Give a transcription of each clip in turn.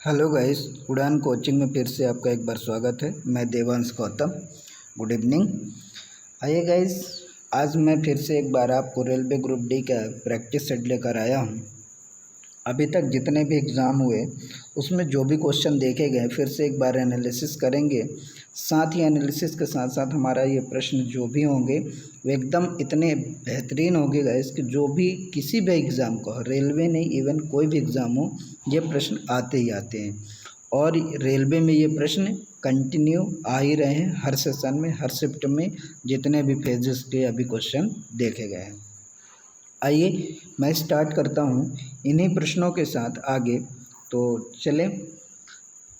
Hello guys, उड़ान coaching में फिर से आपका एक बार स्वागत है। मैं देवांश गौतम। Good evening. आइए गाइस, आज मैं फिर से एक बार आपको रेलवे ग्रुप डी का प्रैक्टिस सेट लेकर आया हूं। अभी तक जितने भी एग्ज़ाम हुए उसमें जो भी क्वेश्चन देखे गए फिर से एक बार एनालिसिस करेंगे। साथ ही एनालिसिस के साथ साथ हमारा ये प्रश्न जो भी होंगे वो एकदम इतने बेहतरीन होंगे गाइस कि जो भी किसी भी एग्ज़ाम को, रेलवे नहीं इवन कोई भी एग्ज़ाम हो, ये प्रश्न आते ही आते हैं। और रेलवे में ये प्रश्न कंटिन्यू आ ही रहे हैं। हर सेशन में, हर शिफ्ट में जितने भी फेजेस के अभी क्वेश्चन देखे गए हैं। आइए मैं स्टार्ट करता हूँ इन्हीं प्रश्नों के साथ आगे। तो चलें,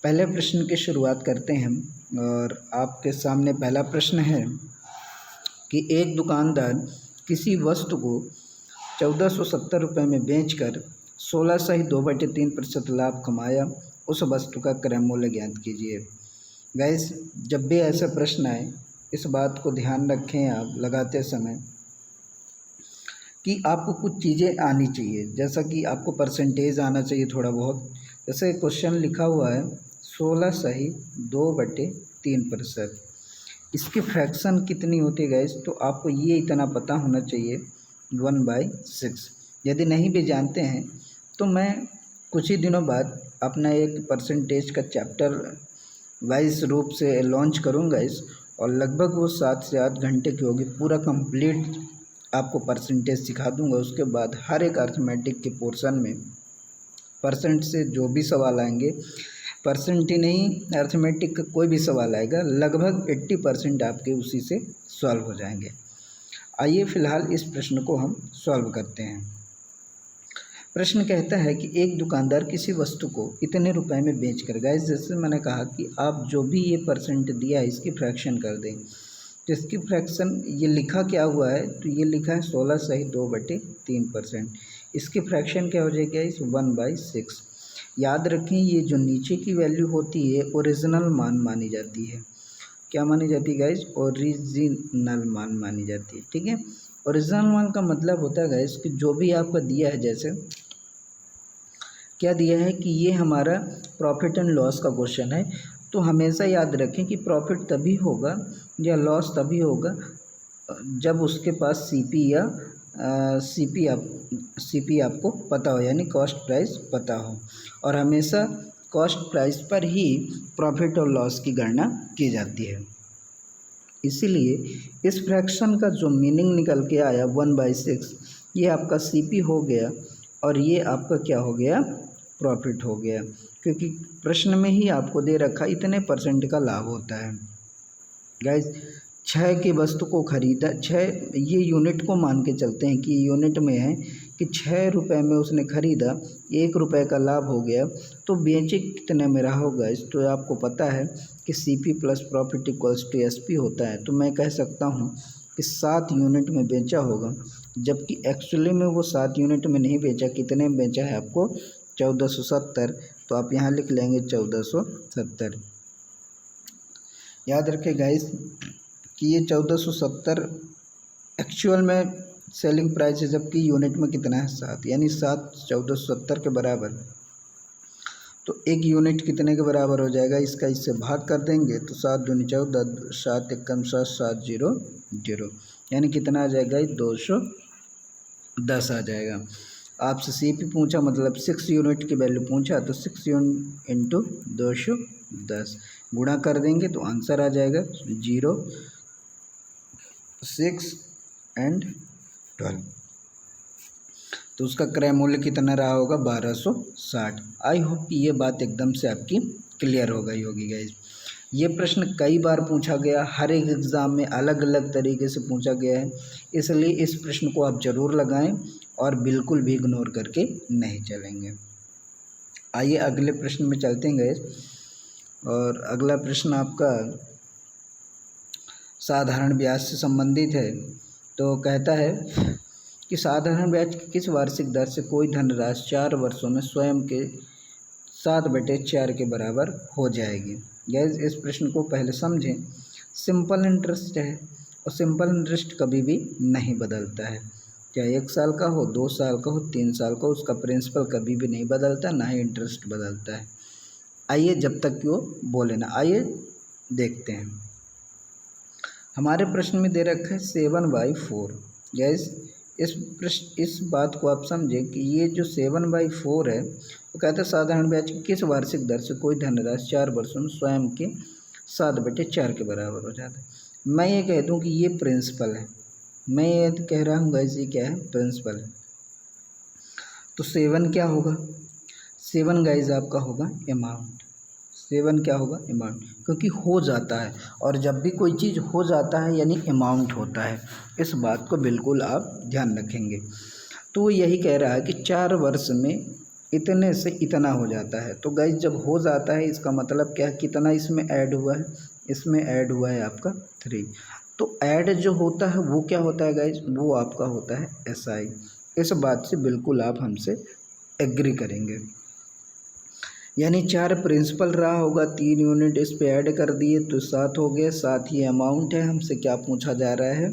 पहले प्रश्न की शुरुआत करते हैं हम। और आपके सामने पहला प्रश्न है कि एक दुकानदार किसी वस्तु को 1470 रुपये में बेचकर 16 से 2/3% लाभ कमाया। उस वस्तु का क्रय मूल्य ज्ञात कीजिए। गाइस, जब भी ऐसा प्रश्न आए इस बात को ध्यान रखें आप लगाते समय कि आपको कुछ चीज़ें आनी चाहिए, जैसा कि आपको परसेंटेज आना चाहिए थोड़ा बहुत। जैसे क्वेश्चन लिखा हुआ है 16/2/3%, इसकी फ्रैक्शन कितनी होती है गाइस, तो आपको ये इतना पता होना चाहिए 1/6। यदि नहीं भी जानते हैं तो मैं कुछ ही दिनों बाद अपना एक परसेंटेज का चैप्टर वाइज रूप से लॉन्च करूँगा और लगभग वो 7 से 8 घंटे की होगी। पूरा कंप्लीट आपको परसेंटेज सिखा दूंगा। उसके बाद हर एक अर्थमेटिक के पोर्शन में परसेंट से जो भी सवाल आएंगे, परसेंट ही नहीं, अर्थमेटिक का कोई भी सवाल आएगा लगभग 80% आपके उसी से सॉल्व हो जाएंगे। आइए फ़िलहाल इस प्रश्न को हम सॉल्व करते हैं। प्रश्न कहता है कि एक दुकानदार किसी वस्तु को इतने रुपए में बेचकर, गाइस जैसे मैंने कहा कि आप जो भी ये परसेंट दिया है इसकी फ्रैक्शन कर दें। तो इसकी फ्रैक्शन ये लिखा क्या हुआ है, तो ये लिखा है 16/2/3%। इसकी फ्रैक्शन क्या हो जाएगी इस 1/6। याद रखें ये जो नीचे की वैल्यू होती है ओरिजिनल मान मानी जाती है। क्या मानी जाती है गाइस? ओरिजिनल मान मानी जाती है। ठीक है, ओरिजिनल मान का मतलब होता है गाइस कि जो भी आपका दिया है, जैसे क्या दिया है कि ये हमारा प्रॉफिट एंड लॉस का क्वेश्चन है, तो हमेशा याद रखें कि प्रॉफिट तभी होगा या लॉस तभी होगा जब उसके पास सीपी या सीपी आपको पता हो, यानी कॉस्ट प्राइस पता हो। और हमेशा कॉस्ट प्राइस पर ही प्रॉफिट और लॉस की गणना की जाती है। इसीलिए इस फ्रैक्शन का जो मीनिंग निकल के आया 1/6, ये आपका सीपी हो गया और ये आपका क्या हो गया, प्रॉफिट हो गया। क्योंकि प्रश्न में ही आपको दे रखा इतने परसेंट का लाभ होता है। गाइस, 6 की वस्तु को खरीदा, 6 ये यूनिट को मान के चलते हैं कि यूनिट में है कि 6 रुपये में उसने खरीदा, 1 रुपये का लाभ हो गया, तो बेचे कितने में रहा होगा। इस तो आपको पता है कि CP plus profit equals to SP होता है। तो मैं कह सकता हूँ कि 7 यूनिट में बेचा होगा, जबकि एक्चुअली में वो 7 यूनिट में नहीं बेचा। कितने में बेचा है आपको? 1470। तो आप यहाँ लिख लेंगे 1470। याद रखें गाइस कि ये 1470 एक्चुअल में सेलिंग प्राइस है, जबकि यूनिट में कितना है 7, यानी 7 1470 के बराबर। तो एक यूनिट कितने के बराबर हो जाएगा, इसका इससे भाग कर देंगे तो 7 दूनी 14, 7 एकम 7, 700, यानी कितना आ जाएगा, 210 आ जाएगा। आपसे सीपी पूछा मतलब 6 यूनिट की वैल्यू पूछा, तो 6 यूनिट इंटू 210 गुणा कर देंगे तो आंसर आ जाएगा 0, 6 एंड 12। तो उसका क्रय मूल्य कितना रहा होगा, 1260। आई होप कि ये बात एकदम से आपकी क्लियर हो गई होगी गाइज। ये प्रश्न कई बार पूछा गया, हर एक एग्ज़ाम में अलग अलग तरीके से पूछा गया है, इसलिए इस प्रश्न को आप ज़रूर लगाएं और बिल्कुल भी इग्नोर करके नहीं चलेंगे। आइए अगले प्रश्न में चलते हैं गाइज। और अगला प्रश्न आपका साधारण ब्याज से संबंधित है। तो कहता है कि साधारण ब्याज की किस वार्षिक दर से कोई धनराशि 4 वर्षों में स्वयं के 7/4 के बराबर हो जाएगी। गैस, इस प्रश्न को पहले समझें। सिंपल इंटरेस्ट है और सिंपल इंटरेस्ट कभी भी नहीं बदलता है, चाहे 1 साल का हो, 2 साल का हो, 3 साल का हो, उसका प्रिंसिपल कभी भी नहीं बदलता, ना ही इंटरेस्ट बदलता है। आइए जब तक कि वो बोले ना, आइए देखते हैं। हमारे प्रश्न में दे रखा है 7/4। गैस इस बात को आप समझें कि ये जो 7/4 है वो कहता है साधारण ब्याज की किस वार्षिक दर से कोई धनराशि 4 वर्षों में स्वयं के 7/4 के बराबर हो जाता है। मैं ये कह दूं कि ये प्रिंसिपल है, मैं ये कह रहा हूँ गैस ये क्या है, प्रिंसिपल है। तो 7 क्या होगा, 7 गाइज आपका होगा अमाउंट। 7 क्या होगा, अमाउंट, क्योंकि हो जाता है, और जब भी कोई चीज़ हो जाता है यानी अमाउंट होता है। इस बात को बिल्कुल आप ध्यान रखेंगे। तो वो यही कह रहा है कि 4 वर्ष में इतने से इतना हो जाता है। तो गाइज जब हो जाता है इसका मतलब क्या है, कितना इसमें ऐड हुआ है, इसमें ऐड हुआ है आपका 3। तो ऐड जो होता है वो क्या होता है गाइज, वो आपका होता है SI। इस बात से बिल्कुल आप हमसे एग्री करेंगे। यानी 4 प्रिंसिपल रहा होगा, 3 यूनिट इस पे ऐड कर दिए तो 7 हो गए। 7 ही अमाउंट है। हमसे क्या पूछा जा रहा है,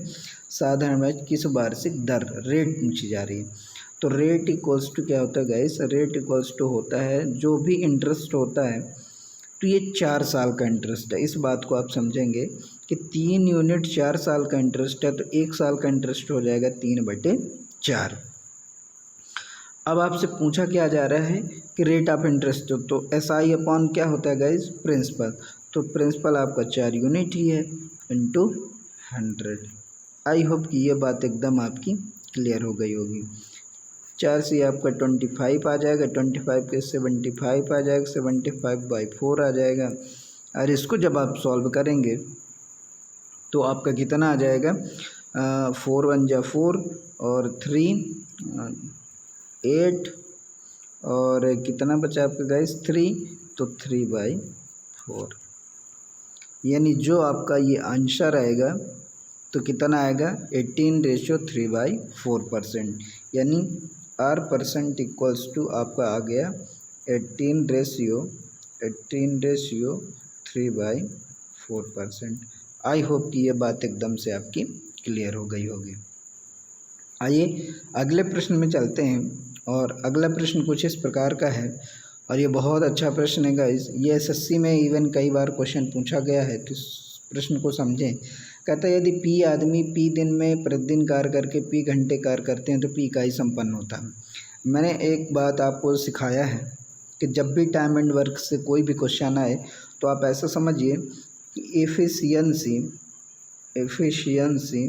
साधारण ब्याज किस वार्षिक दर, रेट पूछी जा रही है। तो रेट इक्वल्स टू क्या होता है गाइस, रेट इक्वल्स टू होता है जो भी इंटरेस्ट होता है, तो ये 4 साल का इंटरेस्ट है। इस बात को आप समझेंगे कि 3 यूनिट 4 साल का इंटरेस्ट है, तो 1 साल का इंटरेस्ट हो जाएगा 3/4। अब आपसे पूछा क्या जा रहा है कि रेट ऑफ इंटरेस्ट, तो SI अपॉन क्या होता है गाइज, प्रिंसिपल। तो प्रिंसिपल आपका 4 यूनिट ही है इंटू 100। आई होप कि ये बात एकदम आपकी क्लियर हो गई होगी। 4 से आपका 25 आ जाएगा, 25 के 75 आ जाएगा, 75/4 आ जाएगा। और इसको जब आप सॉल्व करेंगे तो आपका कितना आ जाएगा, 4 1 जा 4 और 3 8 और कितना बचा आपका गाइस 3, तो 3/4। यानी जो आपका ये आंसर आएगा तो कितना आएगा 18:3/4%। यानी R% इक्वल्स टू आपका आ गया 18:3/4%। आई होप कि ये बात एकदम से आपकी क्लियर हो गई होगी। आइए अगले प्रश्न में चलते हैं। और अगला प्रश्न कुछ इस प्रकार का है, और ये बहुत अच्छा प्रश्न है गाइस। ये SSC में इवन कई बार क्वेश्चन पूछा गया है, तो इस प्रश्न को समझें। कहता है यदि P आदमी P दिन में प्रतिदिन कार्य करके P घंटे कार्य करते हैं तो P इकाई संपन्न होता है। मैंने एक बात आपको सिखाया है कि जब भी टाइम एंड वर्क से कोई भी क्वेश्चन आए तो आप ऐसा समझिए कि एफिशिएंसी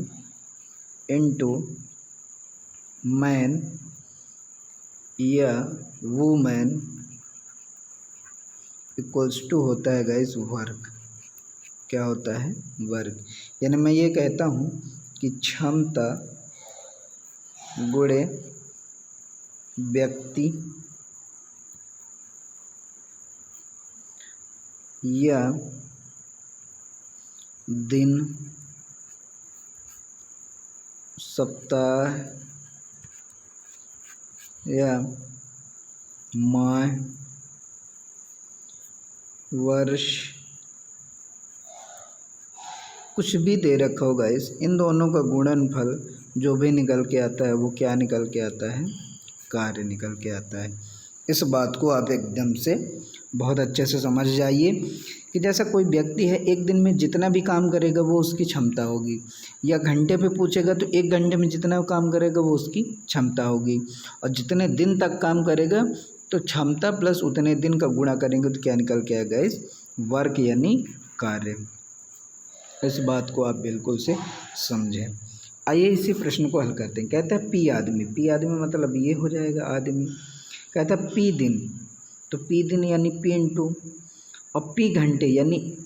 इनटू मैन या वूमेन इक्वल्स टू होता है गाइस वर्क। क्या होता है, वर्क। यानी मैं ये कहता हूँ कि क्षमता गुणे व्यक्ति या दिन, सप्ताह या माह, वर्ष, कुछ भी दे रखा होगा इस इन दोनों का गुणनफल जो भी निकल के आता है वो क्या निकल के आता है, कार्य निकल के आता है। इस बात को आप एकदम से बहुत अच्छे से समझ जाइए कि जैसा कोई व्यक्ति है एक दिन में जितना भी काम करेगा वो उसकी क्षमता होगी, या घंटे पे पूछेगा तो 1 घंटे में जितना काम करेगा वो उसकी क्षमता होगी, और जितने दिन तक काम करेगा तो क्षमता प्लस उतने दिन का गुणा करेंगे तो क्या निकल के आएगा, इस वर्क यानी कार्य। इस बात को आप बिल्कुल से समझें। आइए इसी प्रश्न को हल करते हैं। कहता है P आदमी मतलब ये हो जाएगा आदमी। कहता है P दिन, तो P दिन यानी P इंटू, और P घंटे यानी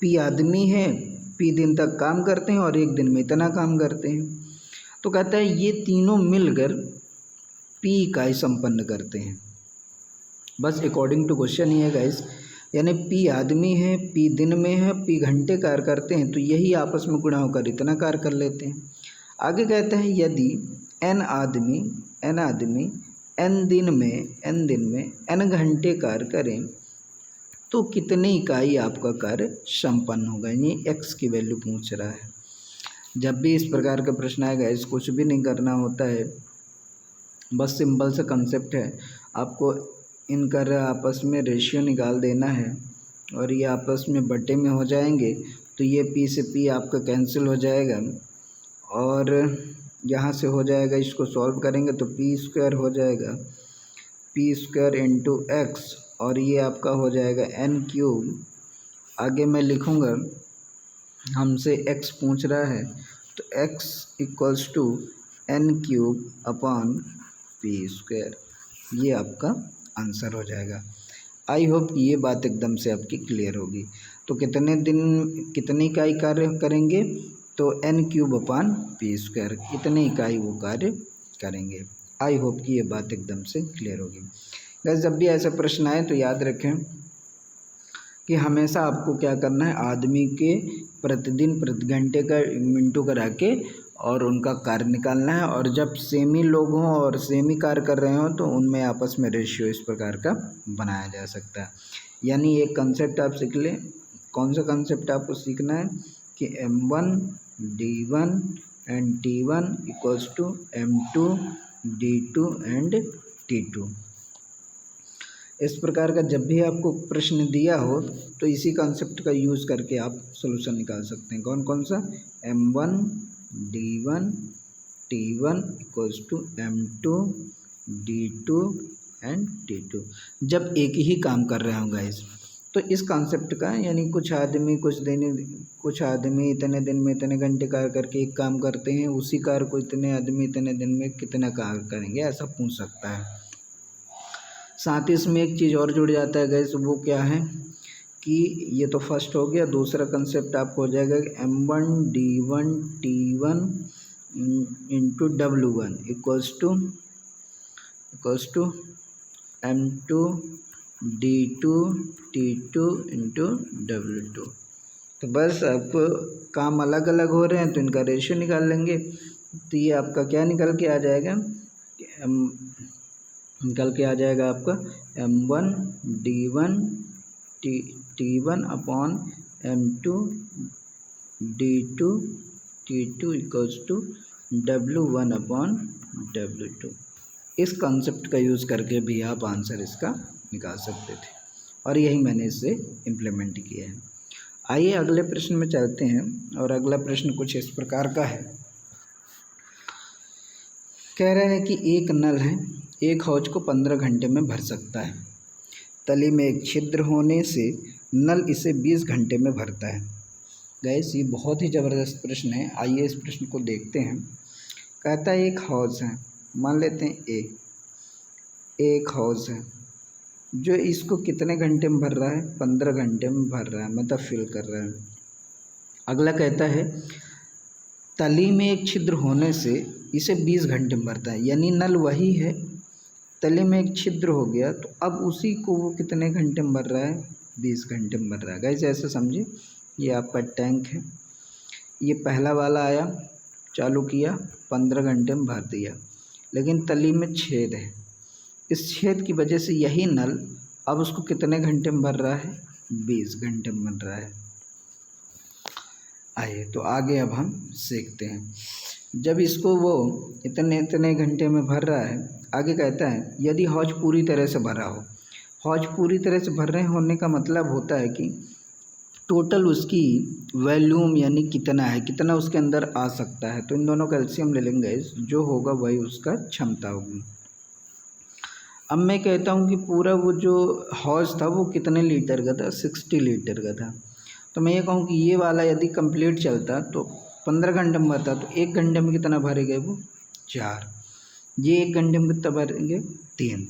P आदमी है, P दिन तक काम करते हैं और 1 दिन में इतना काम करते हैं। तो कहता है ये तीनों मिलकर P इकाई संपन्न करते हैं। बस अकॉर्डिंग टू क्वेश्चन ही है गाइस। यानी P आदमी है, P दिन में है, P घंटे कार्य करते हैं, तो यही आपस में गुणा होकर इतना कार्य कर लेते हैं। आगे कहते हैं यदि N आदमी N दिन में N घंटे कार्य करें तो कितनी इकाई आपका कार्य संपन्न होगा। ये X की वैल्यू पूछ रहा है। जब भी इस प्रकार का प्रश्न आएगा इस कुछ भी नहीं करना होता है, बस सिंपल सा कंसेप्ट है। आपको इनका आपस में रेशियो निकाल देना है और ये आपस में बटे में हो जाएंगे, तो ये P से P आपका कैंसिल हो जाएगा और यहाँ से हो जाएगा, इसको सॉल्व करेंगे तो पी स्क्वायर हो जाएगा, पी स्क्वायर इंटू एक्स, और ये आपका हो जाएगा एन क्यूब। आगे मैं लिखूँगा, हमसे x पूछ रहा है तो x equals to N cube upon P square, ये आपका आंसर हो जाएगा। आई होप ये बात एकदम से आपकी क्लियर होगी। तो कितनी इकाई कार्य करेंगे, तो N cube upon P square, इतने इकाई वो कार्य करेंगे। आई होप कि ये बात एकदम से क्लियर होगी। गाइस जब भी ऐसा प्रश्न आए तो याद रखें कि हमेशा आपको क्या करना है, आदमी के प्रतिदिन प्रति घंटे का मिनटों करा के और उनका कार्य निकालना है, और जब सेम ही लोग हों और सेम ही कार्य कर रहे हों तो उनमें आपस में रेशियो इस प्रकार का बनाया जा सकता है। यानी एक कंसेप्ट आप सीख लें। कौन सा कंसेप्ट आपको सीखना है कि M1 D1 and T1 equals to M2 D2 and T2। इस प्रकार का जब भी आपको प्रश्न दिया हो तो इसी कॉन्सेप्ट का यूज़ करके आप सॉल्यूशन निकाल सकते हैं। कौन कौन सा, M1 D1 T1 equals to M2 D2 and T2। जब एक ही काम कर रहे हों गाइस, तो इस कॉन्सेप्ट का यानी कुछ आदमी इतने दिन में इतने घंटे कार्य करके एक काम करते हैं, उसी कार्य को इतने आदमी इतने दिन में कितना कार्य करेंगे, ऐसा पूछ सकता है। साथ ही इसमें एक चीज़ और जुड़ जाता है गाइस, वो क्या है कि ये तो फर्स्ट हो गया, दूसरा कंसेप्ट आपको हो जाएगा कि M1 D1 T1 into W1 equals to M2 D2 T2 into W2। तो बस आपको काम अलग अलग हो रहे हैं तो इनका रेशियो निकाल लेंगे, तो ये आपका क्या निकल के आ जाएगा, आपका M1 D1 T1 upon M2 D2 T2 equals to W1 upon W2। इस कॉन्सेप्ट का यूज़ करके भी आप आंसर इसका निकाल सकते थे, और यही मैंने इसे इम्प्लीमेंट किया है। आइए अगले प्रश्न में चलते हैं, और अगला प्रश्न कुछ इस प्रकार का है। कह रहा है कि एक नल है, एक हौज को 15 घंटे में भर सकता है। तली में एक छिद्र होने से नल इसे 20 घंटे में भरता है। गैस ये बहुत ही ज़बरदस्त प्रश्न है, आइए इस प्रश्न को देखते हैं। कहता है एक हौज है, मान लेते हैं एक हौज है जो इसको कितने घंटे में भर रहा है, 15 घंटे में भर रहा है, मतलब फिल कर रहा है। अगला कहता है तली में एक छिद्र होने से इसे 20 घंटे में भरता है, यानी नल वही है, तले में एक छिद्र हो गया तो अब उसी को वो कितने घंटे में भर रहा है, 20 घंटे में भर रहा है। गाइस ऐसे समझिए, ये आपका टैंक है, ये पहला वाला आया, चालू किया, 15 घंटे में भर दिया, लेकिन तली में छेद है, इस छेद की वजह से यही नल अब उसको कितने घंटे में भर रहा है, 20 घंटे में भर रहा है। आइए तो आगे अब हम सीखते हैं। जब इसको वो इतने घंटे में भर रहा है, आगे कहता है यदि हौज पूरी तरह से भरा हो। हौज पूरी तरह से भर रहे होने का मतलब होता है कि टोटल उसकी वॉल्यूम यानी कितना है, कितना उसके अंदर आ सकता है। तो इन दोनों का एलसीएम ले लेंगे, जो होगा वही उसका क्षमता होगी। अब मैं कहता हूँ कि पूरा वो जो हौज था वो कितने लीटर का था, 60 लीटर का था। तो मैं ये कहूँ कि ये वाला यदि कंप्लीट चलता तो 15 घंटे में भरता, तो 1 घंटे में कितना भरेंगे वो, 4। ये 1 घंटे में कितना भरेंगे, 3।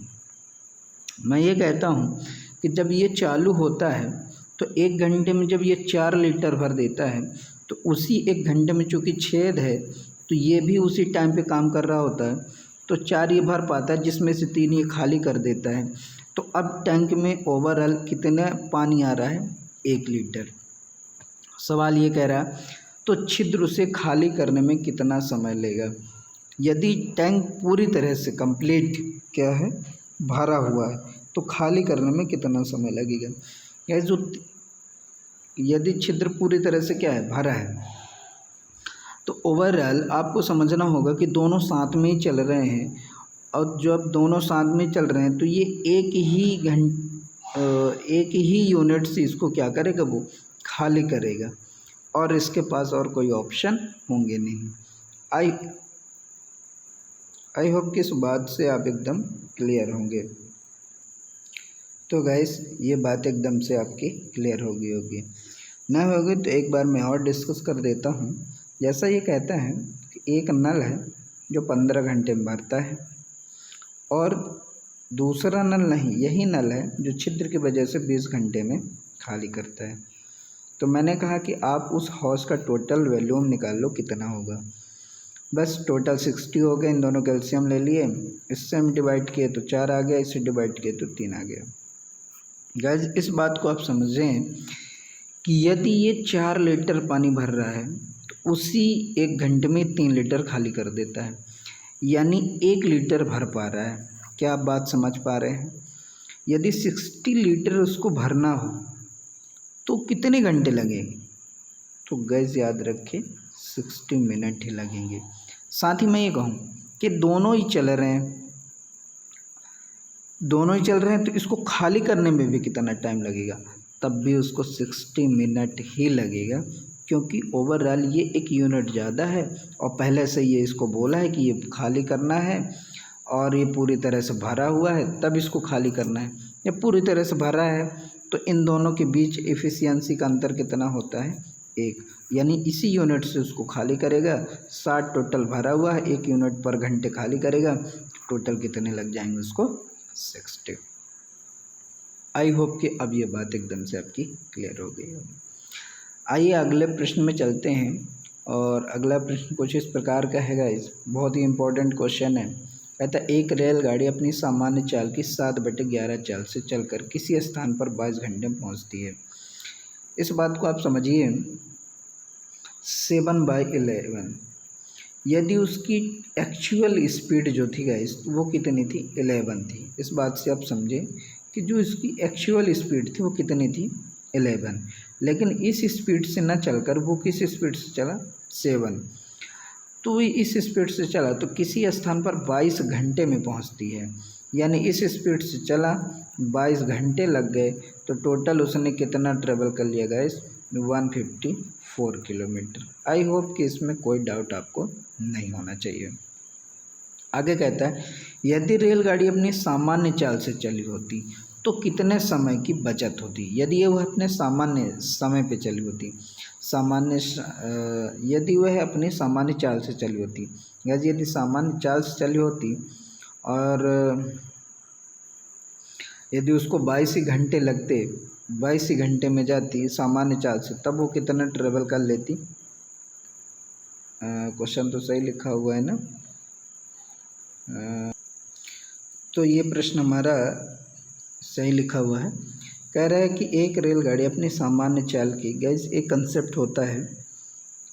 मैं ये कहता हूँ कि जब ये चालू होता है तो 1 घंटे में जब ये 4 लीटर भर देता है, तो उसी 1 घंटे में चूँकि छेद है तो ये भी उसी टाइम पे काम कर रहा होता है, तो 4 ये भर पाता है, जिसमें से 3 ये खाली कर देता है। तो अब टैंक में ओवरऑल कितना पानी आ रहा है, 1 लीटर। सवाल ये कह रहा है तो छिद्र उसे खाली करने में कितना समय लेगा। यदि टैंक पूरी तरह से कंप्लीट क्या है, भरा हुआ है, तो खाली करने में कितना समय लगेगा। या जो यदि छिद्र पूरी तरह से क्या है, भरा है, तो ओवरऑल आपको समझना होगा कि दोनों साथ में ही चल रहे हैं और जब दोनों साथ में चल रहे हैं तो ये एक ही यूनिट से इसको क्या करेगा, वो खाली करेगा और इसके पास और कोई ऑप्शन होंगे नहीं। आई होप कि इस बात से आप एकदम क्लियर होंगे। तो गाइस ये बात एकदम से आपकी क्लियर होगी ना होगी तो एक बार मैं और डिस्कस कर देता हूँ। जैसा ये कहता है कि एक नल है जो 15 घंटे में भरता है और दूसरा नल नहीं, यही नल है जो छिद्र की वजह से 20 घंटे में खाली करता है। तो मैंने कहा कि आप उस हौस का टोटल वॉल्यूम निकाल लो कितना होगा। बस टोटल 60 हो गया, इन दोनों कैल्शियम ले लिए, इससे हम डिवाइड किए तो 4 आ गया, इससे डिवाइड किए तो 3 आ गया। गाइस इस बात को आप समझें कि यदि ये 4 लीटर पानी भर रहा है तो उसी 1 घंटे में 3 लीटर खाली कर देता है, यानी 1 लीटर भर पा रहा है। क्या आप बात समझ पा रहे हैं? यदि 60 लीटर उसको भरना हो तो कितने घंटे लगेंगे? तो गैस याद रखें 60 मिनट ही लगेंगे। साथ ही मैं ये कहूँ कि दोनों ही चल रहे हैं तो इसको खाली करने में भी कितना टाइम लगेगा? तब भी उसको 60 मिनट ही लगेगा, क्योंकि ओवरऑल ये 1 यूनिट ज़्यादा है और पहले से ये इसको बोला है कि ये खाली करना है और ये पूरी तरह से भरा हुआ है तब इसको खाली करना है। जब पूरी तरह से भरा है तो इन दोनों के बीच एफिशिएंसी का अंतर कितना होता है? 1, यानी इसी यूनिट से उसको खाली करेगा। 60 टोटल भरा हुआ है, 1 यूनिट पर घंटे खाली करेगा, टोटल कितने लग जाएंगे उसको? 60। आई होप कि अब ये बात एकदम से आपकी क्लियर हो गई होगी। आइए अगले प्रश्न में चलते हैं और अगला प्रश्न कुछ इस प्रकार का है गाइस, बहुत ही इम्पोर्टेंट क्वेश्चन है। कहता है एक रेलगाड़ी अपनी सामान्य चाल की 7/11 चाल से चलकर किसी स्थान पर 22 घंटे में पहुंचती है। इस बात को आप समझिए 7/11, यदि उसकी एक्चुअल स्पीड जो थी गाइस वो कितनी थी? 11 थी। इस बात से आप समझे कि जो इसकी एक्चुअल स्पीड थी वो कितनी थी? 11, लेकिन इस स्पीड से न चलकर वो किस स्पीड से चला? 7। तो इस स्पीड से चला तो किसी स्थान पर 22 घंटे में पहुंचती है, यानी इस स्पीड से चला 22 घंटे लग गए, तो टोटल उसने कितना ट्रेवल कर लिया गाइस? 154 किलोमीटर। आई होप कि इसमें कोई डाउट आपको नहीं होना चाहिए। आगे कहता है यदि रेलगाड़ी अपनी सामान्य चाल से चली होती तो कितने समय की बचत होती? यदि वह अपने सामान्य समय पे चली होती, यदि वह अपनी सामान्य चाल से चली होती, यदि सामान्य चाल से चली होती और यदि उसको 22 ही घंटे लगते, 22 ही घंटे में जाती सामान्य चाल से, तब वो कितना ट्रेवल कर लेती? क्वेश्चन तो सही लिखा हुआ है ना? तो ये प्रश्न हमारा सही लिखा हुआ है। कह रहा है कि एक रेलगाड़ी अपनी सामान्य चाल की, गाइस एक कंसेप्ट होता है,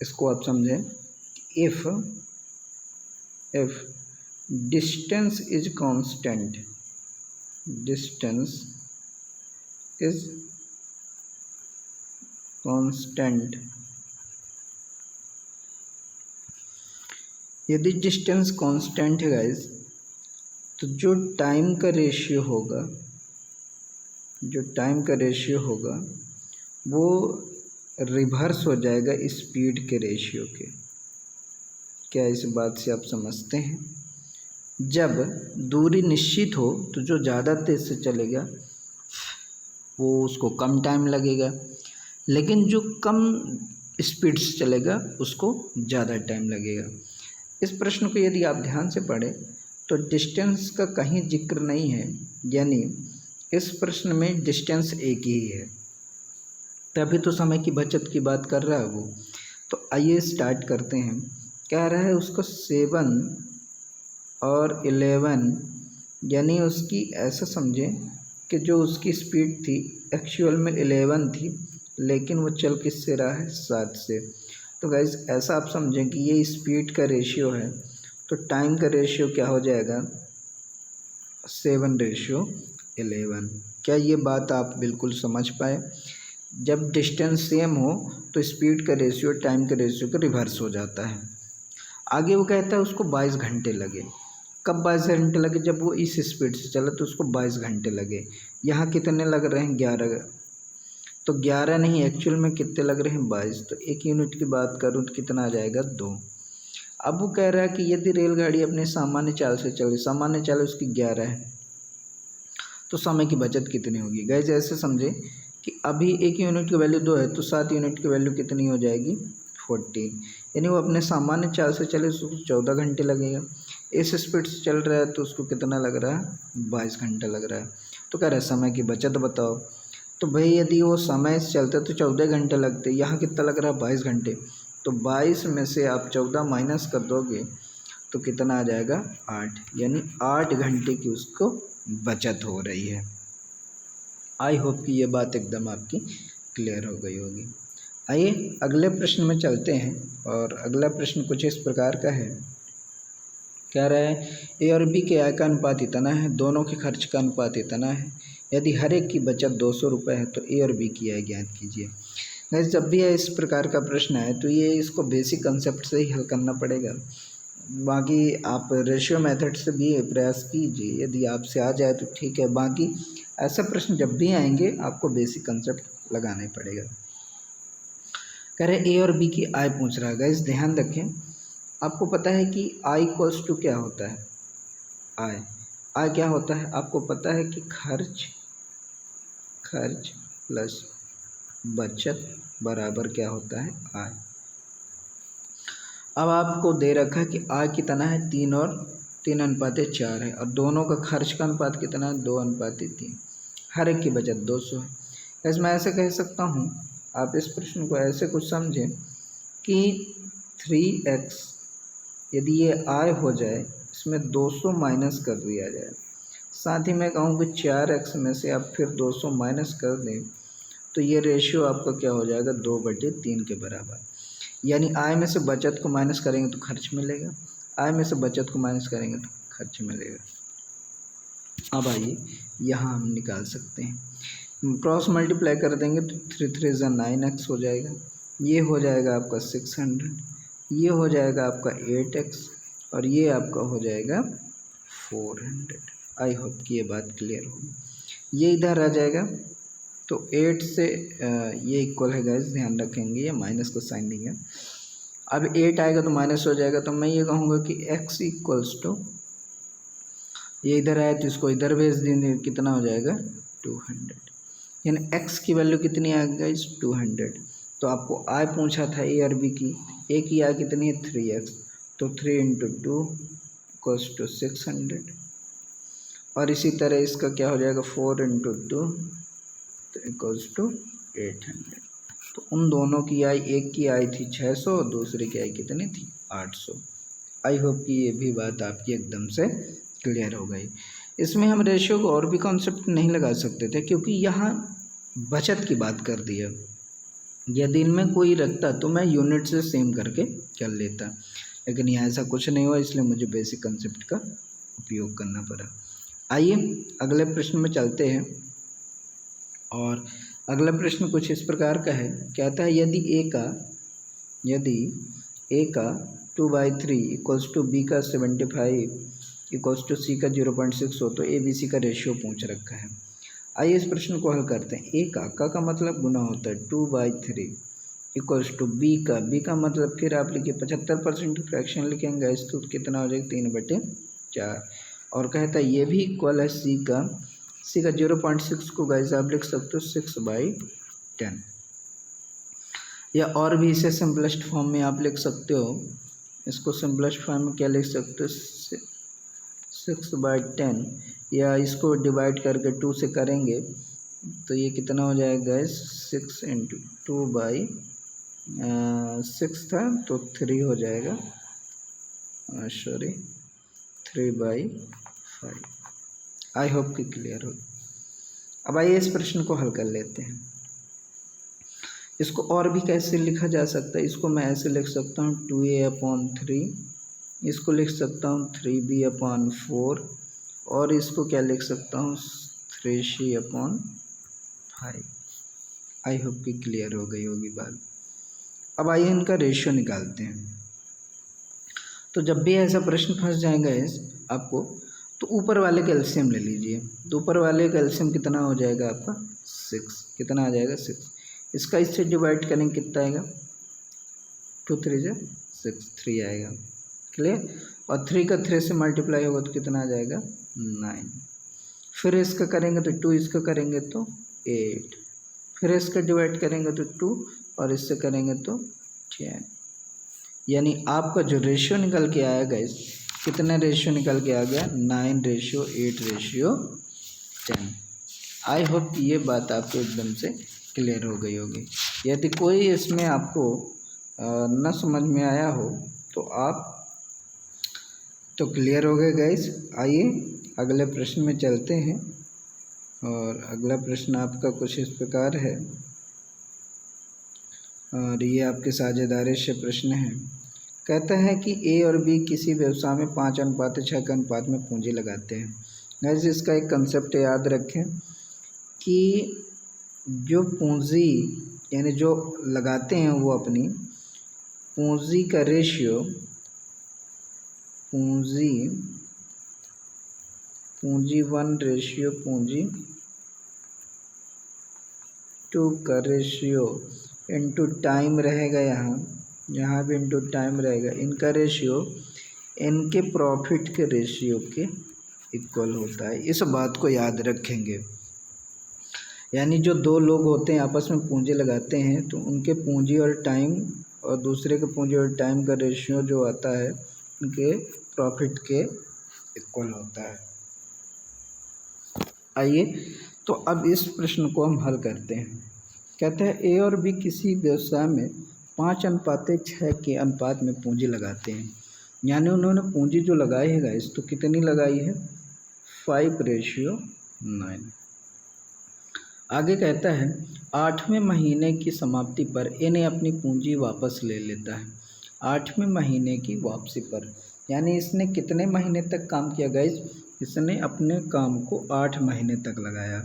इसको आप समझें। If distance is constant, distance is constant, यदि डिस्टेंस कांस्टेंट है गाइस तो जो टाइम का रेशियो होगा वो रिवर्स हो जाएगा स्पीड के रेशियो के। क्या इस बात से आप समझते हैं? जब दूरी निश्चित हो तो जो ज़्यादा तेज़ से चलेगा वो उसको कम टाइम लगेगा, लेकिन जो कम स्पीड से चलेगा उसको ज़्यादा टाइम लगेगा। इस प्रश्न को यदि आप ध्यान से पढ़ें तो डिस्टेंस का कहीं जिक्र नहीं है, यानी इस प्रश्न में डिस्टेंस एक ही है, तभी तो समय की बचत की बात कर रहा है वो। तो आइए स्टार्ट करते हैं। कह रहा है उसको 7 और 11, यानी उसकी ऐसा समझें कि जो उसकी स्पीड थी एक्चुअल में 11 थी, लेकिन वो चल किससे रहा है? 7 से। तो गाइस ऐसा आप समझें कि ये स्पीड का रेशियो है, तो टाइम का रेशियो क्या हो जाएगा? 7:11। क्या ये बात आप बिल्कुल समझ पाए? जब डिस्टेंस सेम हो तो स्पीड का रेशियो टाइम के रेशियो का रिवर्स हो जाता है। आगे वो कहता है उसको 22 घंटे लगे। कब 22 घंटे लगे, जब वो इस स्पीड से चला तो उसको 22 घंटे लगे। यहाँ कितने लग रहे हैं, 11, तो 11 नहीं, एक्चुअल में कितने लग रहे हैं, 22। तो 1 यूनिट की बात करूँ तो कितना आ जाएगा, 2। अब वो कह रहा है कि यदि रेलगाड़ी अपने सामान्य चाल से चले, सामान्य चाल उसकी 11 है, तो समय की बचत कितनी होगी। गाइस ऐसे समझे कि अभी 1 यूनिट की वैल्यू 2 है, तो 7 यूनिट की वैल्यू कितनी हो जाएगी, 14। यानी वो अपने सामान्य चाल से चले तो उसको 14 घंटे लगेगा। इस स्पीड से चल रहा है तो उसको कितना लग रहा है, 22 घंटा लग रहा है। तो कह रहा है समय की बचत बताओ। तो भाई यदि वो समय से चलता तो 14 घंटे लगते, यहाँ कितना लग रहा है, 22 घंटे। तो 22 में से आप 14 माइनस कर दोगे तो कितना आ जाएगा, 8। यानी 8 घंटे की उसको बचत हो रही है। आई होप कि ये बात एकदम आपकी क्लियर हो गई होगी। आइए अगले प्रश्न में चलते हैं, और अगला प्रश्न कुछ इस प्रकार का है। कह रहा है ए और बी के आय का अनुपात इतना है, दोनों के खर्च का अनुपात इतना है, यदि हर एक की बचत 200 रुपये है तो ए और बी की आय ज्ञात कीजिए। गैस जब भी इस प्रकार का प्रश्न है तो ये इसको बेसिक कंसेप्ट से ही हल करना पड़ेगा। बाकी आप रेशियो मेथड से भी प्रयास कीजिए, यदि आपसे आ जाए तो ठीक है, बाकी ऐसा प्रश्न जब भी आएंगे आपको बेसिक कंसेप्ट लगाना ही पड़ेगा। कह रहे ए और बी की आय पूछ रहा है। गाइस ध्यान रखें, आपको पता है कि आई इक्वल्स टू क्या होता है, आय क्या होता है, आपको पता है कि खर्च प्लस बचत बराबर क्या होता है, आय। अब आपको दे रखा है कि आय कितना है, 3 और 3:4 है, और दोनों का खर्च का अनुपात कितना है, 2:3। हर एक की बचत 200 है। ऐसे मैं ऐसे कह सकता हूँ, आप इस प्रश्न को ऐसे कुछ समझें कि 3x यदि ये आय हो जाए, इसमें 200 माइनस कर दिया जाए, साथ ही मैं कहूँ कि 4x में से आप फिर 200 माइनस कर दें, तो ये रेशियो आपका क्या हो जाएगा, 2/3 के बराबर। यानी आय में से बचत को माइनस करेंगे तो खर्च मिलेगा, आय में से बचत को माइनस करेंगे तो खर्च मिलेगा। अब आइए यहाँ हम निकाल सकते हैं, क्रॉस मल्टीप्लाई कर देंगे तो 3 3 ज़ा 9x हो जाएगा, ये हो जाएगा आपका 600, ये हो जाएगा आपका 8x, और ये आपका हो जाएगा 400। आई होप कि ये बात क्लियर होगी। ये इधर आ जाएगा तो 8 से ये इक्वल है, गाइस ध्यान रखेंगे ये माइनस का साइन नहीं है। अब 8 आएगा तो माइनस हो जाएगा, तो मैं ये कहूँगा कि x इक्वल्स टू, ये इधर आया तो इसको इधर भेज देंगे, कितना हो जाएगा 200। यानी x की वैल्यू कितनी आ गई, 200। तो आपको आय पूछा था ए और बी की, ए की आय कितनी है 3x, तो 3 × 2 इक्वल्स टू 600, और इसी तरह इसका क्या हो जाएगा 4 × 2 इक्वल्स टू 800। तो उन दोनों की आय, एक की आय थी 600 और दूसरे की आय कितनी थी 800। आई होप कि ये भी बात आपकी एकदम से क्लियर हो गई। इसमें हम रेशियो को और भी कॉन्सेप्ट नहीं लगा सकते थे, क्योंकि यहाँ बचत की बात कर दी है। यदि इनमें कोई रखता तो मैं यूनिट से सेम करके कर लेता, लेकिन यहाँ ऐसा कुछ नहीं हुआ, इसलिए मुझे बेसिक कंसेप्ट का उपयोग करना पड़ा। आइए अगले प्रश्न में चलते हैं, और अगला प्रश्न कुछ इस प्रकार का है। कहता है यदि ए का 2/3 इक्वल्स टू बी का 75 इक्वल्स टू सी का 0.6 हो तो ए बी सी का रेशियो पूछ रखा है। आइए इस प्रश्न को हल करते हैं। ए का मतलब गुना होता है 2/3 इक्वल्स टू बी का मतलब फिर आप लिखिए 75% फ्रैक्शन लिखेंगे, इस तो कितना हो जाएगा 3/4, और कहता है ये भी इक्वल है सी का 0.6 को गाइस आप लिख सकते हो 6/10, या और भी इसे सिंपलेस्ट फॉर्म में आप लिख सकते हो। इसको सिंपलेस्ट फॉर्म में क्या लिख सकते हो 6/10, या इसको डिवाइड करके 2 से करेंगे तो ये कितना हो जाएगा गाइस 6 × 2/6 था तो 3 हो जाएगा, सॉरी 3/5। आई होप कि क्लियर हो। अब आइए इस प्रश्न को हल कर लेते हैं। इसको और भी कैसे लिखा जा सकता है, इसको मैं ऐसे लिख सकता हूँ 2a/3, इसको लिख सकता हूँ 3b/4, और इसको क्या लिख सकता हूँ 3c/5। आई होप कि क्लियर हो गई होगी बात। अब आइए इनका रेशियो निकालते हैं। तो जब भी ऐसा प्रश्न फंस जाएगा आपको, तो ऊपर वाले का एलसीएम ले लीजिए। तो ऊपर वाले का एलसीएम कितना हो जाएगा आपका 6, कितना आ जाएगा 6। इसका इससे डिवाइड करेंगे कितना आएगा 2 3 जा 6, 3 आएगा, क्लियर। और 3 का 3 से मल्टीप्लाई होगा तो कितना आ जाएगा 9। फिर इसका करेंगे तो 2, इसका करेंगे तो 8, फिर इसका डिवाइड करेंगे तो 2 और इससे करेंगे तो 10। यानी आपका जो रेशियो निकल के आया गाइस, कितना रेशियो निकल के आ गया 9:8:10। आई होप ये बात आपको एकदम से क्लियर हो गई होगी। यदि कोई इसमें आपको न समझ में आया हो तो आप तो क्लियर हो गए गाइस। आइए अगले प्रश्न में चलते हैं। और अगला प्रश्न आपका कुछ इस प्रकार है, और ये आपके साझेदारी से प्रश्न है। कहता है कि ए और बी किसी व्यवसाय में 5:6 के अनुपात में पूंजी लगाते हैं। गाइस इसका एक कंसेप्ट याद रखें कि जो पूंजी यानी जो लगाते हैं वो अपनी पूंजी का रेशियो, पूंजी 1 पूंजी 2 का रेशियो इनटू टाइम रहेगा, यहाँ भी इनटू टाइम रहेगा। इनका रेशियो इनके प्रॉफिट के रेशियो के इक्वल होता है। इस बात को याद रखेंगे। यानी जो दो लोग होते हैं आपस में पूंजी लगाते हैं तो उनके पूंजी और टाइम और दूसरे के पूंजी और टाइम का रेशियो जो आता है उनके प्रॉफिट के इक्वल होता है। आइए तो अब इस प्रश्न को हम हल करते हैं। कहते हैं ए और बी किसी व्यवसाय में 5:6 के अनुपात में पूंजी लगाते हैं। यानी उन्होंने पूंजी जो लगाई है गाइस तो कितनी लगाई है 5:9। आगे कहता है 8वें महीने की समाप्ति पर ए ने अपनी पूंजी वापस ले लेता है। 8वें महीने की वापसी पर, यानी इसने कितने महीने तक काम किया गाइस, इसने अपने काम को 8 महीने तक लगाया।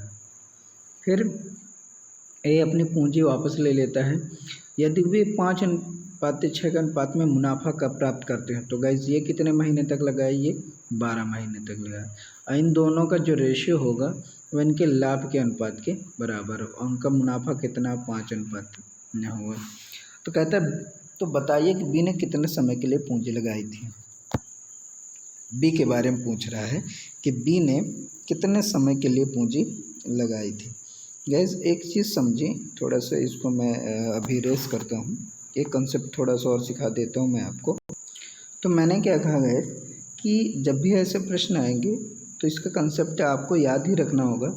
फिर ए अपनी पूंजी वापस ले लेता है। यदि वे 5:6 के अनुपात में मुनाफा कब प्राप्त करते हैं तो गाइस ये कितने महीने तक लगाए, ये 12 महीने तक लगाए। इन दोनों का जो रेशियो होगा वह इनके लाभ के अनुपात के बराबर हो। उनका मुनाफा कितना 5:9 होगा। तो कहता है तो बताइए कि बी ने कितने समय के लिए पूंजी लगाई थी। बी के बारे में पूछ रहा है कि बी ने कितने समय के लिए पूंजी लगाई थी। गैस एक चीज़ समझिए, थोड़ा सा इसको मैं अभी रेस करता हूँ, एक कंसेप्ट थोड़ा सा और सिखा देता हूँ मैं आपको। तो मैंने क्या कहा गैस कि जब भी ऐसे प्रश्न आएंगे तो इसका कंसेप्ट आपको याद ही रखना होगा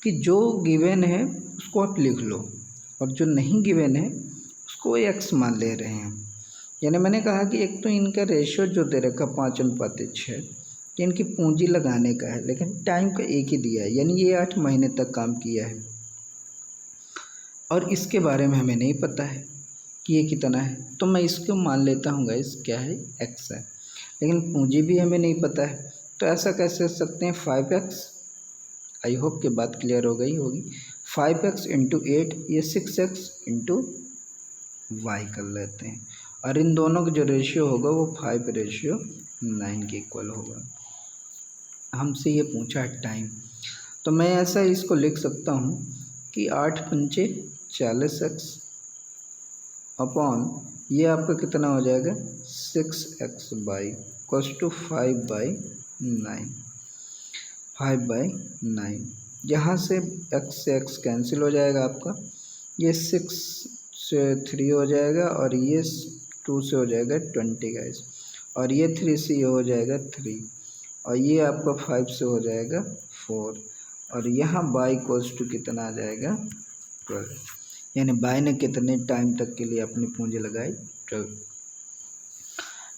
कि जो गिवन है उसको आप लिख लो और जो नहीं गिवन है उसको एक्स मान ले रहे हैं। यानी मैंने कहा कि एक तो इनका रेशियो जो दे रखा 5:6 कि इनकी पूंजी लगाने का है, लेकिन टाइम का एक ही दिया है, यानी ये 8 महीने तक काम किया है और इसके बारे में हमें नहीं पता है कि ये कितना है, तो मैं इसको मान लेता हूँ गाइस क्या है एक्स है। लेकिन पूंजी भी हमें नहीं पता है, तो ऐसा कैसे कर सकते हैं 5x। आई होप कि बात क्लियर हो गई होगी। 5x इंटू 8 ये 6x इंटू वाई कर लेते हैं और इन दोनों का जो रेशियो होगा वो 5:9 के इक्वल होगा। हमसे ये पूछा है टाइम, तो मैं ऐसा इसको लिख सकता हूँ कि 8×5 40x अपॉन ये आपका कितना हो जाएगा 6x बाई इक्वल्स टू 5/9। 5/9 यहाँ से x कैंसिल हो जाएगा आपका, ये 6 से 3 हो जाएगा और ये 2 से हो जाएगा 20 गाइस, और ये 3 से ये हो जाएगा 3 और ये आपका 5 से हो जाएगा 4 और यहाँ बाई इक्वल्स टू कितना आ जाएगा 12। यानी बाई ने कितने टाइम तक के लिए अपनी पूंजी लगाई 12।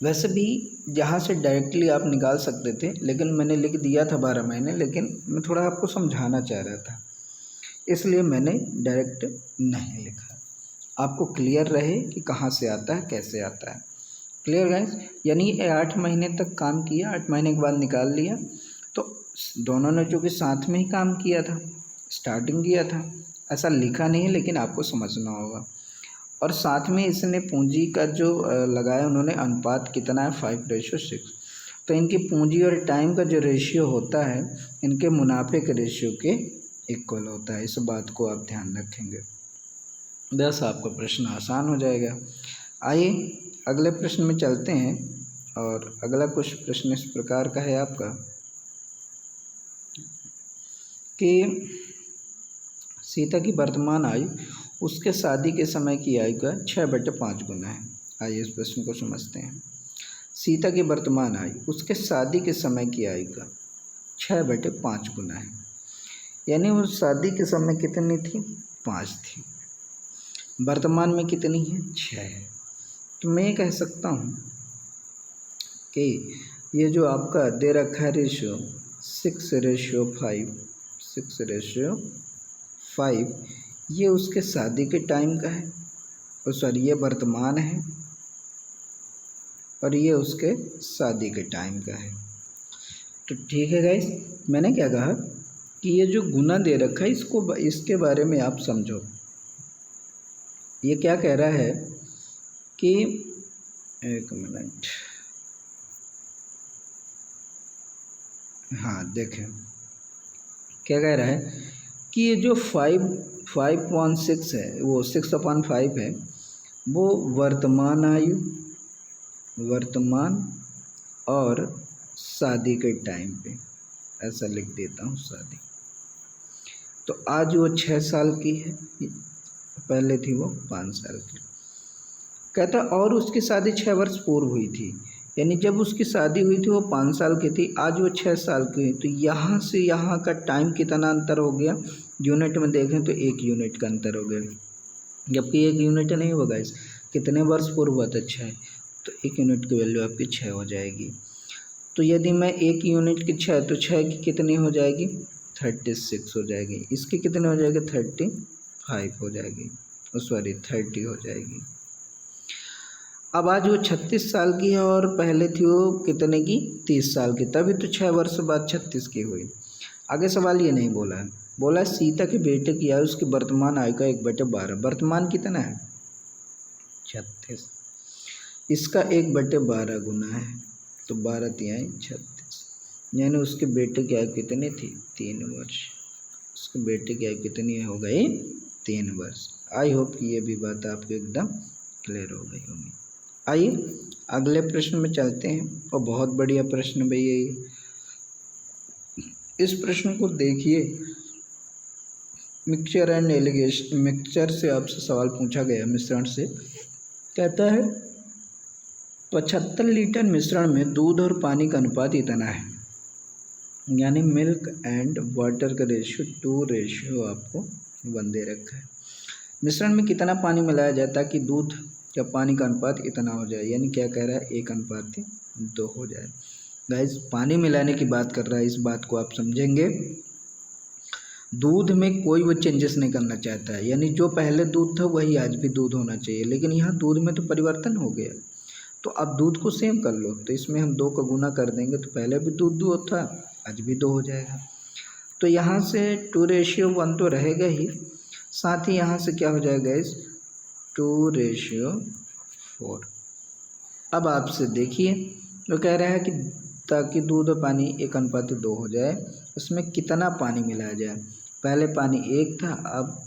वैसे भी यहाँ से डायरेक्टली आप निकाल सकते थे, लेकिन मैंने लिख दिया था 12 महीने, लेकिन मैं थोड़ा आपको समझाना चाह रहा था इसलिए मैंने डायरेक्ट नहीं लिखा। आपको क्लियर रहे कि कहाँ से आता है कैसे आता है। क्लियर गाइस, यानी 8 महीने तक काम किया, 8 महीने के बाद निकाल लिया, तो दोनों ने जो कि साथ में ही काम किया था, स्टार्टिंग किया था, ऐसा लिखा नहीं है लेकिन आपको समझना होगा। और साथ में इसने पूंजी का जो लगाया उन्होंने अनुपात कितना है 5:6 तो इनकी पूंजी और टाइम का जो रेशियो होता है इनके मुनाफे के रेशियो के इक्वल होता है। इस बात को आप ध्यान रखेंगे, बस आपका प्रश्न आसान हो जाएगा। आइए अगले प्रश्न में चलते हैं। और अगला कुछ प्रश्न इस प्रकार का है आपका कि सीता की वर्तमान आयु उसके शादी के समय की आयु का 6/5 गुना है। आइए इस प्रश्न को समझते हैं। सीता की वर्तमान आयु उसके शादी के समय की आयु का 6/5 गुना है, यानी वो शादी के समय कितनी थी? 5 थी। वर्तमान में कितनी है? 6 है। तो मैं ये कह सकता हूँ कि ये जो आपका दे रखा है रेशियो 6:5, 6:5, ये उसके शादी के टाइम का है, और सॉरी ये वर्तमान है और ये उसके शादी के टाइम का है। तो ठीक है गाइस, मैंने क्या कहा कि ये जो गुना दे रखा है इसको, इसके बारे में आप समझो। ये क्या कह रहा है कि एक मिनट, हाँ देखें क्या कह रहा है कि ये जो 5.6 है, वो 6/5 है, वो वर्तमान आयु, वर्तमान और शादी के टाइम पे, ऐसा लिख देता हूँ शादी। तो आज वो 6 साल की है, पहले थी वो 5 साल की। कहता और उसकी शादी 6 वर्ष पूर्व हुई थी, यानी जब उसकी शादी हुई थी वो 5 साल की थी, आज वो 6 साल की हुई। तो यहाँ से यहाँ का टाइम कितना अंतर हो गया? यूनिट में देखें तो 1 यूनिट का अंतर हो गया, जबकि 1 यूनिट नहीं होगा। इस कितने वर्ष पूर्व हुआ था? 6। तो 1 यूनिट की वैल्यू आपकी 6 हो जाएगी। तो यदि मैं 1 यूनिट की 6, तो 6 की कितनी हो जाएगी? 36 हो जाएगी। इसकी कितनी हो जाएगी? 35 हो जाएगी, सॉरी 30 हो जाएगी। अब आज वो 36 साल की है और पहले थी वो कितने की? 30 साल की, तभी तो 6 वर्ष बाद 36 की हुई। आगे सवाल ये नहीं बोला है, बोला सीता के बेटे की आयु उसकी वर्तमान आयु का 1/12। वर्तमान कितना है? 36, इसका 1/12 गुना है, तो 12 तिहाई 36, यानी उसके बेटे की आयु कितनी थी? 3 वर्ष। उसके बेटे की आयु कितनी हो गई? 3 वर्ष। आई होप कि ये भी बात आपको एकदम क्लियर हो गई होगी। आइए अगले प्रश्न में चलते हैं, और बहुत बढ़िया प्रश्न भैया ये। इस प्रश्न को देखिए, मिक्सचर एंड एलिगेशन, मिक्सचर से आपसे सवाल पूछा गया, मिश्रण से। कहता है 75 लीटर मिश्रण में दूध और पानी का अनुपात इतना है, यानी मिल्क एंड वाटर का रेशियो 2:1 आपको 1 दे रखा है। मिश्रण में कितना पानी मिलाया जाए ताकि दूध या पानी का अनुपात इतना हो जाए, यानी क्या कह रहा है? 1:2 हो जाए। गाइस पानी मिलाने की बात कर रहा है, इस बात को आप समझेंगे। दूध में कोई वो चेंजेस नहीं करना चाहता है, यानी जो पहले दूध था वही आज भी दूध होना चाहिए, लेकिन यहाँ दूध में तो परिवर्तन हो गया। तो अब दूध को सेम कर लो, तो इसमें हम 2 का गुना कर देंगे, तो पहले भी दूध था, आज भी 2 हो जाएगा। तो यहाँ से 2:1 तो रहेगा ही, साथ ही यहाँ से क्या हो जाएगा इस 2:4। अब आपसे देखिए, वो कह रहा है कि ताकि दूध और पानी 1:2 हो जाए, उसमें कितना पानी मिलाया जाए। पहले पानी 1 था, अब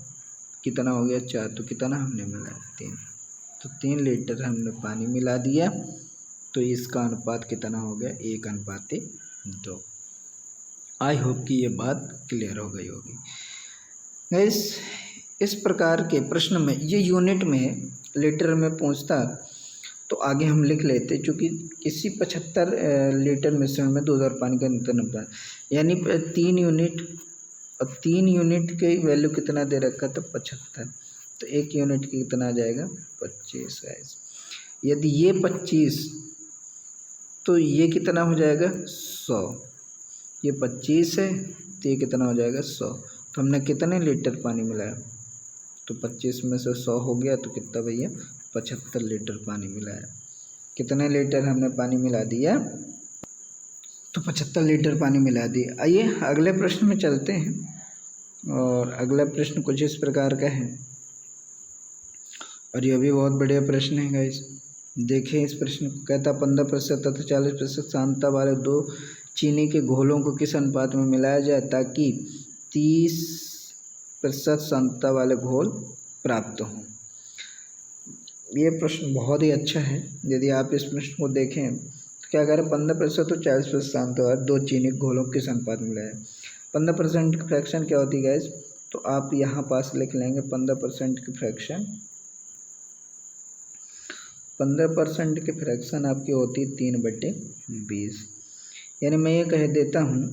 कितना हो गया? 4। तो कितना हमने मिलाया? 3। तो 3 लीटर हमने पानी मिला दिया, तो इसका अनुपात कितना हो गया? 1:2। आई होप कि ये बात क्लियर हो गई होगी। इस प्रकार के प्रश्न में ये यूनिट में लीटर में पहुंचता तो आगे हम लिख लेते, क्योंकि किसी 75 लीटर मिश्रण में दूध और पानी का अनुपात, यानी 3 यूनिट, और 3 यूनिट की वैल्यू कितना दे रखा था? 75। तो 1 यूनिट की कितना आ जाएगा? 25 गाइस। यदि ये 25, तो ये कितना हो जाएगा? 100। ये 25 है, तो ये कितना हो जाएगा? 100। तो हमने कितने लीटर पानी मिलाया? तो 25 में से 100 हो गया, तो कितना भैया? 75 लीटर पानी मिलाया। कितने लीटर हमने पानी मिला दिया? तो 75 लीटर पानी मिला दिया। आइए अगले प्रश्न में चलते हैं, और अगला प्रश्न कुछ इस प्रकार का है, और यह भी बहुत बढ़िया प्रश्न है गाइस। देखें इस प्रश्न को। कहता 15% तथा 40% सांद्रता वाले दो चीनी के घोलों को किस अनुपात में मिलाया जाए ताकि 30% सांद्रता वाले घोल प्राप्त हों। ये प्रश्न बहुत ही अच्छा है। यदि आप इस प्रश्न को देखें तो क्या कह रहे हैं, 15% और 40% सांद्रता वाले दो चीनी के घोलों को किस अनुपात में मिलाया है। 15% की फ्रैक्शन क्या होती है गाइस, तो आप यहाँ पास लिख लेंगे 15% की फ्रैक्शन। 15% की फ्रैक्शन आपकी होती है 3/20। यानी मैं ये कह देता हूँ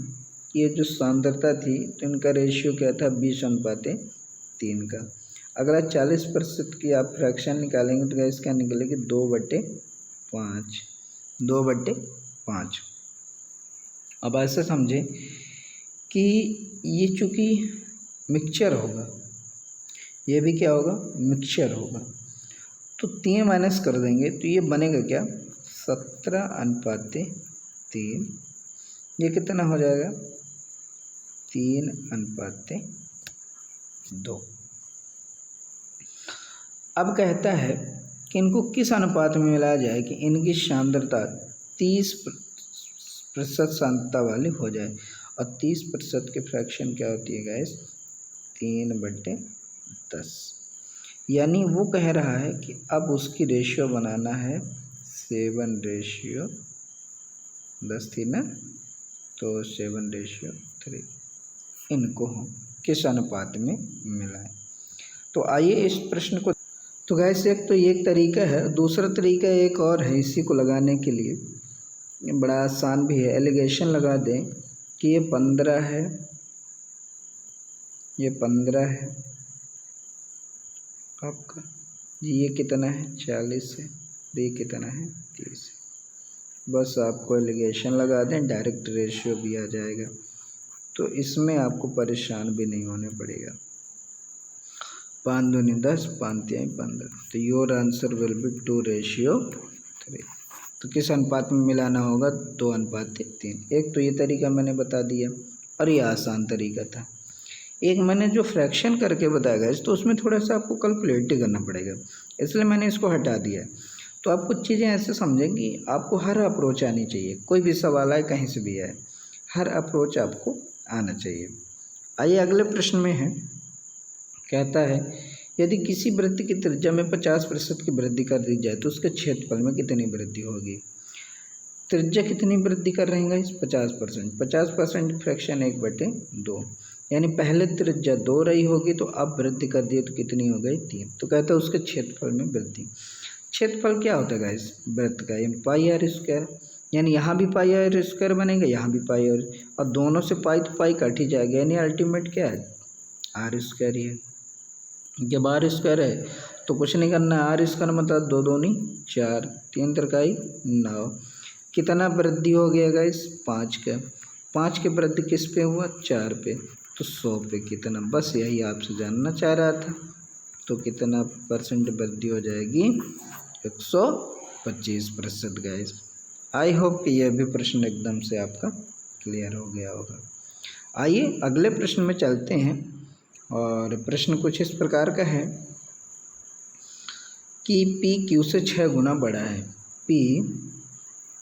कि ये जो सांद्रता थी तो इनका रेशियो क्या था, 20:3 का। अगर आप 40% की आप फ्रैक्शन निकालेंगे तो गैस क्या निकलेगी, 2/5। 2/5। अब ऐसा समझें कि ये चूँकि मिक्सचर होगा, ये भी क्या होगा, मिक्सचर होगा, तो 3 माइनस कर देंगे तो ये बनेगा क्या, 17:3। ये कितना हो जाएगा, 3:2। अब कहता है कि इनको किस अनुपात में मिलाया जाए कि इनकी सांद्रता 30% सांद्रता वाली हो जाए। और 30% की फ्रैक्शन क्या होती है गाइस, 3/10। यानी वो कह रहा है कि अब उसकी रेशियो बनाना है 7:10 थी ना, तो 7:3 इनको हम किस अनुपात में मिलाएं। तो आइए इस प्रश्न को, तो गैस एक तो ये एक तरीका है, दूसरा तरीका एक और है इसी को लगाने के लिए, बड़ा आसान भी है। एलिगेशन लगा दें कि ये 15 है, ये 15 है आपका, ये कितना है 40 है, ये कितना है 30 है। बस आपको एलिगेशन लगा दें, डायरेक्ट रेशियो भी आ जाएगा, तो इसमें आपको परेशान भी नहीं होने पड़ेगा। 5 दूनी 10, 5 तिहाई 15, तो योर आंसर विल बी 2:3। तो किस अनुपात में मिलाना होगा, 2:3। एक तो ये तरीका मैंने बता दिया और ये आसान तरीका था। एक मैंने जो फ्रैक्शन करके बताया गया तो उसमें थोड़ा सा आपको कैलकुलेट करना पड़ेगा, इसलिए मैंने इसको हटा दिया। तो आप कुछ चीज़ें ऐसे समझें कि आपको हर अप्रोच आनी चाहिए, कोई भी सवाल आए कहीं से भी आए, हर अप्रोच आपको आना चाहिए। आइए अगले प्रश्न में है, कहता है यदि किसी वृत्त की त्रिज्या में 50% की वृद्धि कर दी जाए तो उसके क्षेत्रफल में कितनी वृद्धि होगी। त्रिज्या कितनी वृद्धि कर रहे हैं इस 50%। 50% फ्रैक्शन 1/2, यानी पहले त्रिज्या 2 रही होगी तो अब वृद्धि कर दिए तो कितनी हो गई, 3। तो कहता है उसके क्षेत्रफल में वृद्धि। क्षेत्रफल क्या होता है गाइस, वृत्त का, यानी πr², यानी यहाँ भी πr² बनेगा, यहाँ भी πr, और दोनों से पाई तो पाई कट ही जाएगा, यानी अल्टीमेट क्या है, r² ही है। जब r² है तो कुछ नहीं करना, r² मतलब 2 दूनी 4, 3 त्रिकाई 9। कितना वृद्धि हो गया गाइस, 5 का। 5 की वृद्धि किस पे हुआ, 4 पे, तो 100 पे कितना, बस यही आपसे जानना चाह रहा था। तो कितना परसेंट वृद्धि हो जाएगी, 125% गाइस। आई होप कि यह भी प्रश्न एकदम से आपका क्लियर हो गया होगा। आइए अगले प्रश्न में चलते हैं, और प्रश्न कुछ इस प्रकार का है कि P Q से 6 गुना बड़ा है। P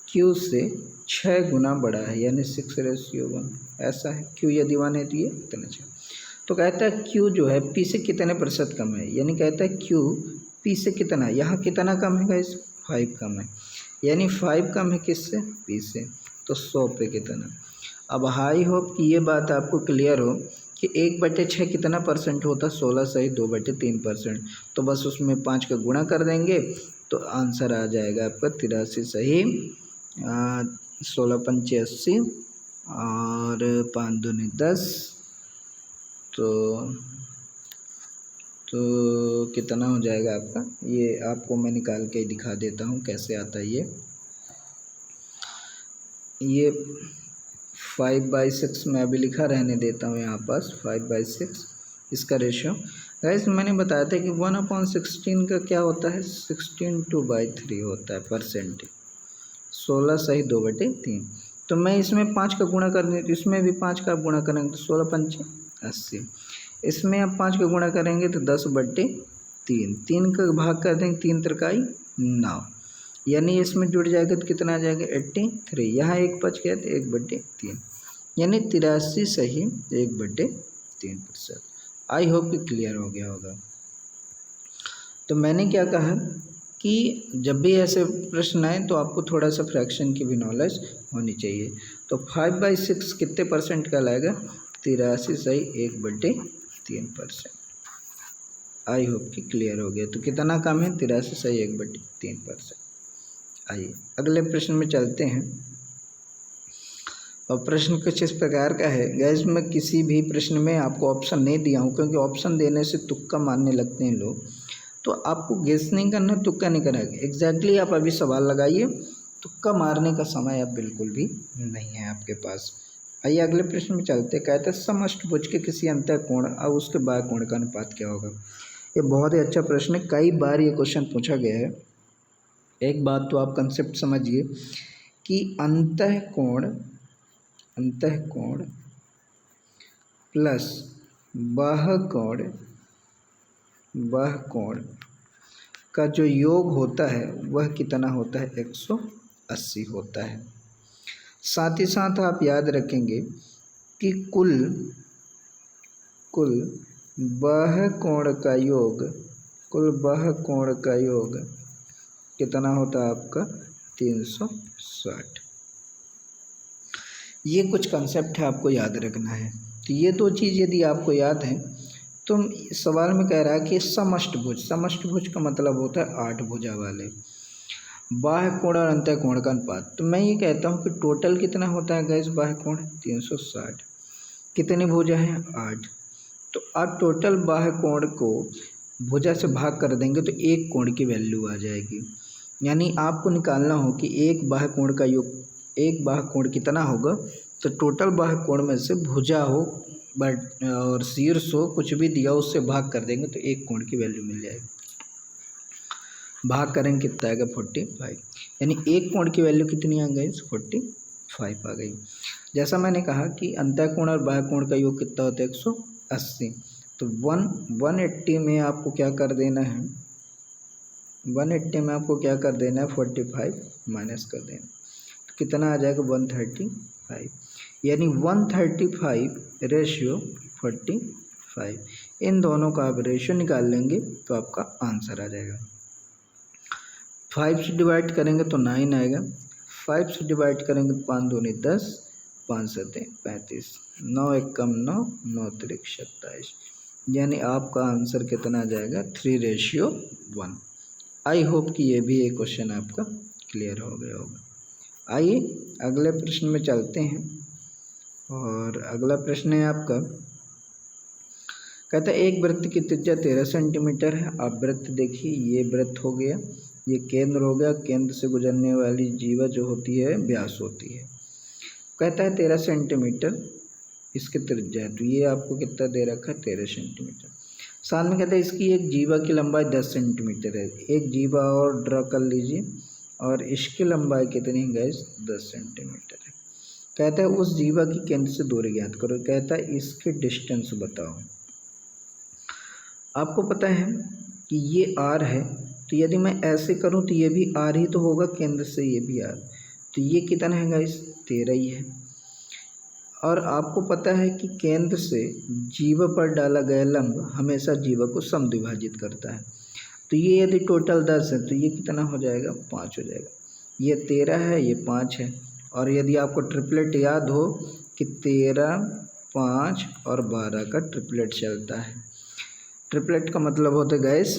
Q से 6 गुना बड़ा है, यानी 6:1, ऐसा है। Q यदि 1 है तो ये इतना 6। तो कहता है Q जो है P से कितने प्रतिशत कम है, यानी कहता है Q P से कितना, यहाँ कितना कम है गाइस, 5 कम है, यानी 5 कम है किससे, P से, तो 100 पे कितना। अब हाई होप कि ये बात आपको क्लियर हो कि 1/6 कितना परसेंट होता है, 16 सही 2/3%। तो बस उसमें 5 का गुणा कर देंगे तो आंसर आ जाएगा आपका 83 सही। 16 पंचे 80 और 5 दूनी 10, तो कितना हो जाएगा आपका, ये आपको मैं निकाल के दिखा देता हूँ कैसे आता है ये 5/6 मैं अभी लिखा रहने देता हूँ यहाँ पास, 5/6 इसका रेशियो। गाइस मैंने बताया था कि 1/16 का क्या होता है, 16 2/3 होता है परसेंट। 16 सही 2/3, तो मैं इसमें 5 का गुणा करने, इसमें भी 5 का गुणा करेंगे तो 16 पंचे 80, इसमें अब 5 का गुणा करेंगे तो 10/3, 3 का भाग कर देंगे, 3 त्रिकाई 9, यानी इसमें जुड़ जाएगा तो कितना आ जाएगा 83। यहाँ 1 बच गया तो 1/3, यानी 83 सही 1/3%। आई होप कि क्लियर हो गया होगा। तो मैंने क्या कहा कि जब भी ऐसे प्रश्न आए तो आपको थोड़ा सा फ्रैक्शन की भी नॉलेज होनी चाहिए। तो 5/6 कितने परसेंट कहलाएगा? 83 सही 1/3%। आई होप कि क्लियर हो गया। तो कितना कम है? 83 सही 1/3%। आइए अगले प्रश्न में चलते हैं। और प्रश्न कुछ इस प्रकार का है गैस, मैं किसी भी प्रश्न में आपको ऑप्शन नहीं दिया हूँ, क्योंकि ऑप्शन देने से तुक्का मारने लगते हैं लोग। तो आपको गेस नहीं करना, तुक्का नहीं करना, एग्जैक्टली आप अभी सवाल लगाइए। तुक्का मारने का समय अब बिल्कुल भी नहीं है आपके पास। आइए अगले प्रश्न में चलते। कहते हैं समष्टभुज के किसी अंतःकोण और उसके बाह्यकोण का अनुपात क्या होगा? ये बहुत ही अच्छा प्रश्न है, कई बार ये क्वेश्चन पूछा गया है। एक बात तो आप कंसेप्ट समझिए कि अंतःकोण प्लस बाह्यकोण का जो योग होता है वह कितना होता है? 180 होता है। साथ ही साथ आप याद रखेंगे कि कुल बाह्यकोण का योग कितना होता है आपका? 360। ये कुछ कंसेप्ट है, आपको याद रखना है। तो ये दो चीज़ यदि आपको याद है तो सवाल में कह रहा है कि समष्टभुज का मतलब होता है 8 भुजा वाले। बाह्यकोण और अंतःकोण का अनुपात, तो मैं ये कहता हूँ कि टोटल कितना होता है गैस? बाह्यकोण 360। कितनी भुजा है? 8। तो आप टोटल बाह्यकोण को भुजा से भाग कर देंगे तो एक कोण की वैल्यू आ जाएगी। यानी आपको निकालना हो कि एक बाह्यकोण कितना होगा। तो टोटल बाह्यकोण में से भुजा हो बट और शीर्ष हो, कुछ भी दिया उससे भाग कर देंगे तो एक कोण की वैल्यू मिल जाएगी। भाग करेंगे कितना आएगा? 45। यानी एक कोण की वैल्यू कितनी आ गई? 45 आ गई। जैसा मैंने कहा कि अंतःकोण और बाह्यकोण का योग कितना होता है? 180। तो 180 में आपको क्या कर देना है? 180 में आपको क्या कर देना है? 45 माइनस कर देना। तो कितना आ जाएगा? 135। यानी 135 रेशियो 45। इन दोनों का आप रेशियो निकाल लेंगे तो आपका आंसर आ जाएगा। 5 से डिवाइड करेंगे तो 9 आएगा। 5 से डिवाइड करेंगे तो 5 दूनी 10, 5 सत्ते 35, 9 एक कम 9, 9 त्रिक 27। यानी आपका आंसर कितना आ जाएगा? 3:1। आई होप कि ये भी एक क्वेश्चन आपका क्लियर हो गया होगा। आइए अगले प्रश्न में चलते हैं। और अगला प्रश्न है आपका, कहता है एक वृत्त की त्रिज्या 13 सेंटीमीटर है। आप वृत्त देखिए, ये वृत्त हो गया, ये केंद्र हो गया, केंद्र से गुजरने वाली जीवा जो होती है व्यास होती है। कहता है 13 सेंटीमीटर इसकी त्रिज्या है। तो ये आपको कितना दे रखा है? 13 सेंटीमीटर। साथ में कहता है इसकी एक जीवा की लंबाई 10 सेंटीमीटर है। एक जीवा और ड्रा कर लीजिए, और इसकी लंबाई कितनी है गाइस? 10 सेंटीमीटर है। कहता है उस जीवा की केंद्र से दूरी ज्ञात करो। कहता है इसकी डिस्टेंस बताओ। आपको पता है कि ये r है, तो यदि मैं ऐसे करूं तो ये भी r ही तो होगा, केंद्र से ये भी r। तो ये कितना है गाइस? 13 ही है। और आपको पता है कि केंद्र से जीवा पर डाला गया लंब हमेशा जीवा को समद्विभाजित करता है। तो ये यदि टोटल 10 है तो ये कितना हो जाएगा? 5 हो जाएगा। ये 13 है, ये 5 है। और यदि आपको ट्रिपलेट याद हो कि 13, 5 और 12 का ट्रिपलेट चलता है। ट्रिपलेट का मतलब होता है गैस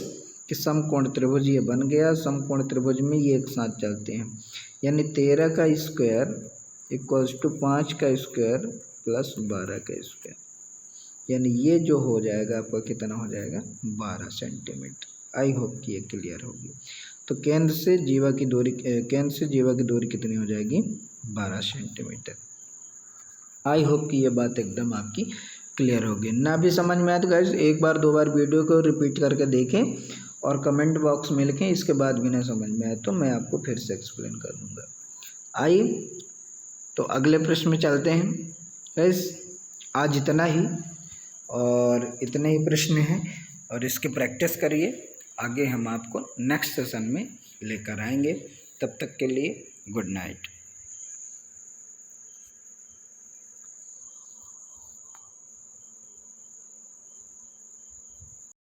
कि समकोण त्रिभुज ये बन गया। समकोण त्रिभुज में ये एक साथ चलते हैं। यानी 13 का स्क्वायर इक्वल्स टू 5 का स्क्वायर प्लस 12 का स्क्वायर। यानी ये जो हो जाएगा आपका कितना हो जाएगा? 12 सेंटीमीटर। आई होप कि ये क्लियर होगी। तो केंद्र से जीवा की दूरी कितनी हो जाएगी? 12 सेंटीमीटर। आई होप कि ये बात एकदम आपकी क्लियर होगी। ना भी समझ में आए तो गाइस एक बार 2 बार वीडियो को रिपीट करके देखें और कमेंट बॉक्स में लिखें। इसके बाद भी ना समझ में आए तो मैं आपको फिर से एक्सप्लेन कर दूँगा। आइए तो अगले प्रश्न में चलते हैं। गाइस आज इतना ही, और इतने ही प्रश्न हैं और इसकी प्रैक्टिस करिए। आगे हम आपको नेक्स्ट सेशन में लेकर आएंगे। तब तक के लिए गुड नाइट।